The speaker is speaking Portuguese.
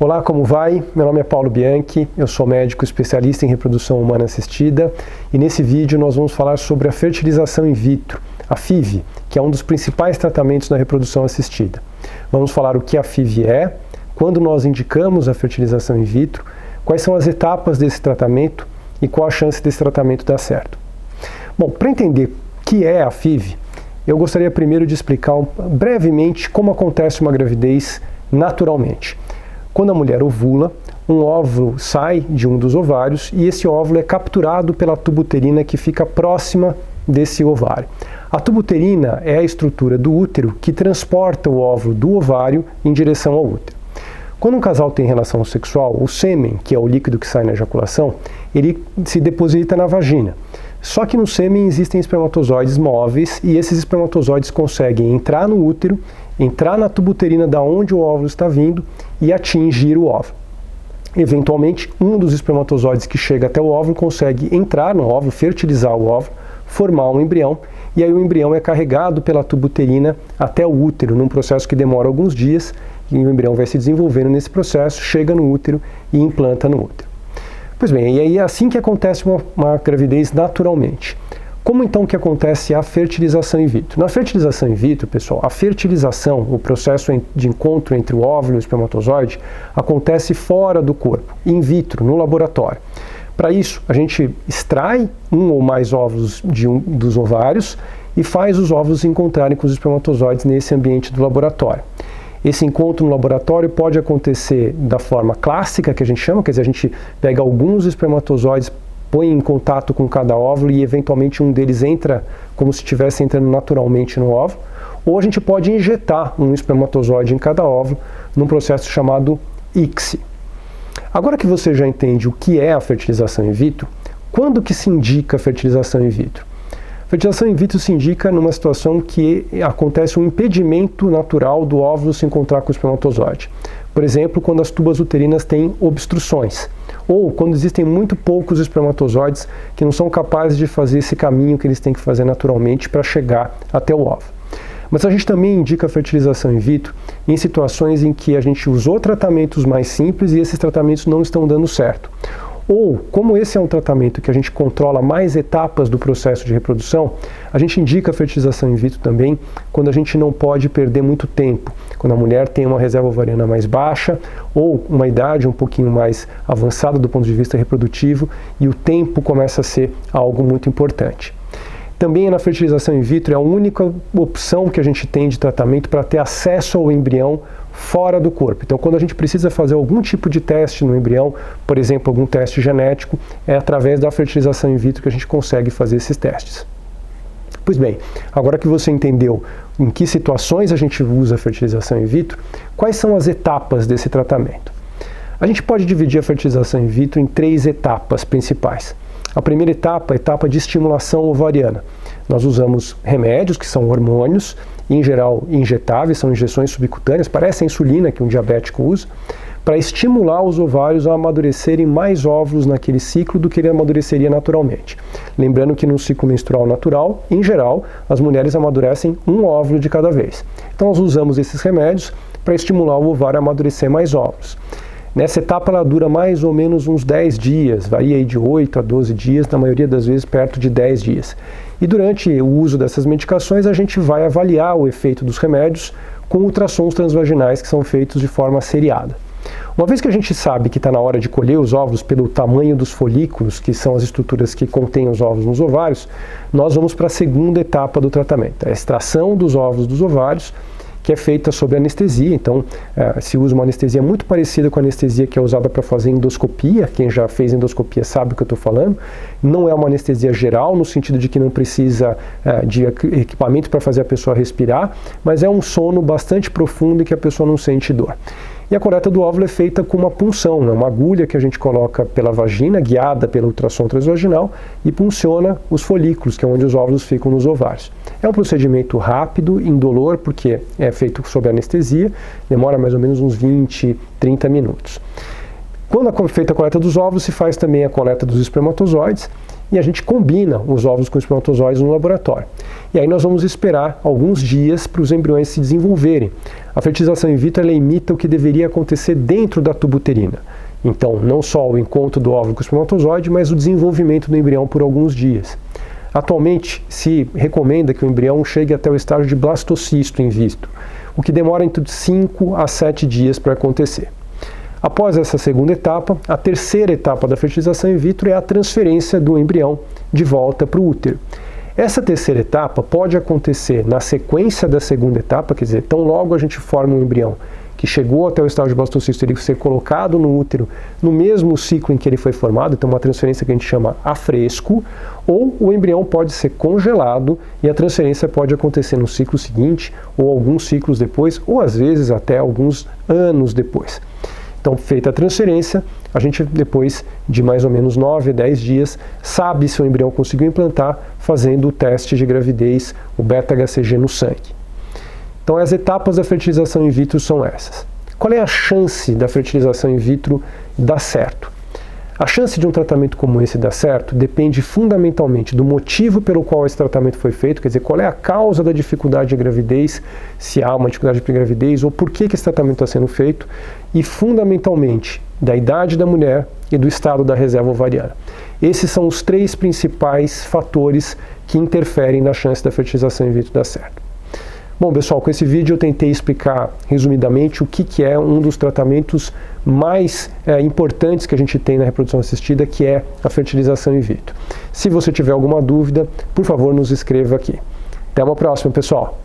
Olá, como vai? Meu nome é Paulo Bianchi, eu sou médico especialista em reprodução humana assistida e nesse vídeo nós vamos falar sobre a fertilização in vitro, a FIV, que é um dos principais tratamentos na reprodução assistida. Vamos falar o que a FIV é, quando nós indicamos a fertilização in vitro, quais são as etapas desse tratamento e qual a chance desse tratamento dar certo. Bom, para entender o que é a FIV, eu gostaria primeiro de explicar brevemente como acontece uma gravidez naturalmente. Quando a mulher ovula, um óvulo sai de um dos ovários e esse óvulo é capturado pela tuba uterina que fica próxima desse ovário. A tuba uterina é a estrutura do útero que transporta o óvulo do ovário em direção ao útero. Quando um casal tem relação sexual, o sêmen, que é o líquido que sai na ejaculação, ele se deposita na vagina. Só que no sêmen existem espermatozoides móveis e esses espermatozoides conseguem entrar no útero, entrar na tuba uterina da onde o óvulo está vindo e atingir o óvulo. Eventualmente, um dos espermatozoides que chega até o óvulo consegue entrar no óvulo, fertilizar o óvulo, formar um embrião, e aí o embrião é carregado pela tuba uterina até o útero, num processo que demora alguns dias, e o embrião vai se desenvolvendo nesse processo, chega no útero e implanta no útero. Pois bem, e aí é assim que acontece uma gravidez naturalmente. Como então que acontece a fertilização in vitro? Na fertilização in vitro, pessoal, a fertilização, o processo de encontro entre o óvulo e o espermatozoide, acontece fora do corpo, in vitro, no laboratório. Para isso, a gente extrai um ou mais óvulos de um dos ovários e faz os óvulos se encontrarem com os espermatozoides nesse ambiente do laboratório. Esse encontro no laboratório pode acontecer da forma clássica, que a gente chama, quer dizer, a gente pega alguns espermatozoides, põe em contato com cada óvulo e eventualmente um deles entra como se estivesse entrando naturalmente no óvulo, ou a gente pode injetar um espermatozoide em cada óvulo num processo chamado ICSI. Agora que você já entende o que é a fertilização in vitro, quando que se indica a fertilização in vitro? A fertilização in vitro se indica numa situação que acontece um impedimento natural do óvulo se encontrar com o espermatozoide. Por exemplo, quando as tubas uterinas têm obstruções, ou quando existem muito poucos espermatozoides que não são capazes de fazer esse caminho que eles têm que fazer naturalmente para chegar até o óvulo. Mas a gente também indica a fertilização in vitro em situações em que a gente usou tratamentos mais simples e esses tratamentos não estão dando certo. Ou, como esse é um tratamento que a gente controla mais etapas do processo de reprodução, a gente indica a fertilização in vitro também quando a gente não pode perder muito tempo, quando a mulher tem uma reserva ovariana mais baixa ou uma idade um pouquinho mais avançada do ponto de vista reprodutivo e o tempo começa a ser algo muito importante. Também na fertilização in vitro é a única opção que a gente tem de tratamento para ter acesso ao embrião fora do corpo. Então, quando a gente precisa fazer algum tipo de teste no embrião, por exemplo, algum teste genético, é através da fertilização in vitro que a gente consegue fazer esses testes. Pois bem, agora que você entendeu em que situações a gente usa a fertilização in vitro, quais são as etapas desse tratamento? A gente pode dividir a fertilização in vitro em 3 etapas principais. A primeira etapa é a etapa de estimulação ovariana. Nós usamos remédios, que são hormônios, em geral injetáveis, são injeções subcutâneas, parece a insulina que um diabético usa, para estimular os ovários a amadurecerem mais óvulos naquele ciclo do que ele amadureceria naturalmente. Lembrando que no ciclo menstrual natural, em geral, as mulheres amadurecem um óvulo de cada vez. Então nós usamos esses remédios para estimular o ovário a amadurecer mais óvulos. Nessa etapa ela dura mais ou menos uns 10 dias, varia aí de 8 a 12 dias, na maioria das vezes perto de 10 dias. E durante o uso dessas medicações a gente vai avaliar o efeito dos remédios com ultrassons transvaginais que são feitos de forma seriada. Uma vez que a gente sabe que está na hora de colher os óvulos pelo tamanho dos folículos, que são as estruturas que contêm os óvulos nos ovários, nós vamos para a segunda etapa do tratamento, a extração dos óvulos dos ovários, que é feita sob anestesia. Então, se usa uma anestesia muito parecida com a anestesia que é usada para fazer endoscopia. Quem já fez endoscopia sabe o que eu estou falando. Não é uma anestesia geral, no sentido de que não precisa de equipamento para fazer a pessoa respirar, mas é um sono bastante profundo e que a pessoa não sente dor. E a coleta do óvulo é feita com uma punção, uma agulha que a gente coloca pela vagina, guiada pelo ultrassom transvaginal, e punciona os folículos, que é onde os óvulos ficam nos ovários. É um procedimento rápido, indolor, porque é feito sob anestesia, demora mais ou menos uns 20, 30 minutos. Quando é feita a coleta dos óvulos, se faz também a coleta dos espermatozoides, e a gente combina os ovos com espermatozoides no laboratório. E aí nós vamos esperar alguns dias para os embriões se desenvolverem. A fertilização in vitro ela imita o que deveria acontecer dentro da tuba uterina. Então, não só o encontro do óvulo com o espermatozoide, mas o desenvolvimento do embrião por alguns dias. Atualmente, se recomenda que o embrião chegue até o estágio de blastocisto in vitro, o que demora entre 5 a 7 dias para acontecer. Após essa segunda etapa, a terceira etapa da fertilização in vitro é a transferência do embrião de volta para o útero. Essa terceira etapa pode acontecer na sequência da segunda etapa, quer dizer, tão logo a gente forma um embrião que chegou até o estágio de blastocisto, ele ser colocado no útero no mesmo ciclo em que ele foi formado, então uma transferência que a gente chama a fresco, ou o embrião pode ser congelado e a transferência pode acontecer no ciclo seguinte, ou alguns ciclos depois, ou às vezes até alguns anos depois. Então, feita a transferência, a gente depois de mais ou menos 9 a 10 dias sabe se o embrião conseguiu implantar fazendo o teste de gravidez, o beta-HCG no sangue. Então, as etapas da fertilização in vitro são essas. Qual é a chance da fertilização in vitro dar certo? A chance de um tratamento como esse dar certo depende fundamentalmente do motivo pelo qual esse tratamento foi feito, quer dizer, qual é a causa da dificuldade de gravidez, se há uma dificuldade de gravidez ou por que esse tratamento está sendo feito, e fundamentalmente da idade da mulher e do estado da reserva ovariana. Esses são os 3 principais fatores que interferem na chance da fertilização in vitro dar certo. Bom, pessoal, com esse vídeo eu tentei explicar resumidamente o que é um dos tratamentos mais importantes que a gente tem na reprodução assistida, que é a fertilização in vitro. Se você tiver alguma dúvida, por favor, nos escreva aqui. Até uma próxima, pessoal!